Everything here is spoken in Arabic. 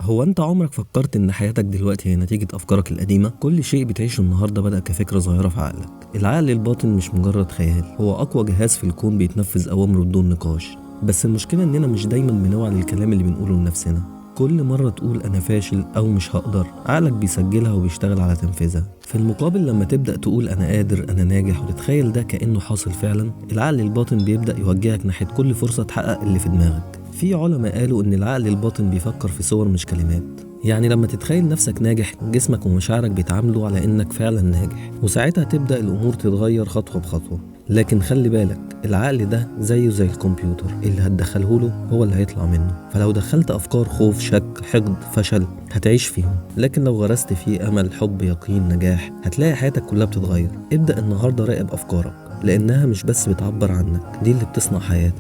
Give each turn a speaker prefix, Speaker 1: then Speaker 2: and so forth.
Speaker 1: هو انت عمرك فكرت ان حياتك دلوقتي هي نتيجة افكارك القديمة؟ كل شيء بتعيشه النهاردة بدأ كفكرة صغيرة في عقلك. العقل الباطن مش مجرد خيال، هو اقوى جهاز في الكون بيتنفذ اوامره بدون نقاش. بس المشكلة اننا مش دايما بنوعى للكلام اللي بنقوله لنفسنا. كل مرة تقول انا فاشل او مش هقدر، عقلك بيسجلها وبيشتغل على تنفيذها. في المقابل لما تبدأ تقول انا قادر، انا ناجح، وتتخيل ده كأنه حاصل فعلا، العقل الباطن بيبدأ يوجهك ناحية كل فرصة تحقق اللي في دماغك. في علماء قالوا إن العقل الباطن بيفكر في صور مش كلمات. يعني لما تتخيل نفسك ناجح، جسمك ومشاعرك بيتعاملوا على إنك فعلا ناجح، وساعتها تبدأ الأمور تتغير خطوة بخطوة. لكن خلي بالك، العقل ده زيه زي الكمبيوتر، اللي هتدخله له هو اللي هيطلع منه. فلو دخلت أفكار خوف، شك، حقد، فشل، هتعيش فيهم. لكن لو غرست فيه أمل، حب، يقين، نجاح، هتلاقي حياتك كلها بتتغير. ابدأ النهاردة راقب أفكارك، لأنها مش بس بتعبر عنك، دي اللي بتصنع حياتك.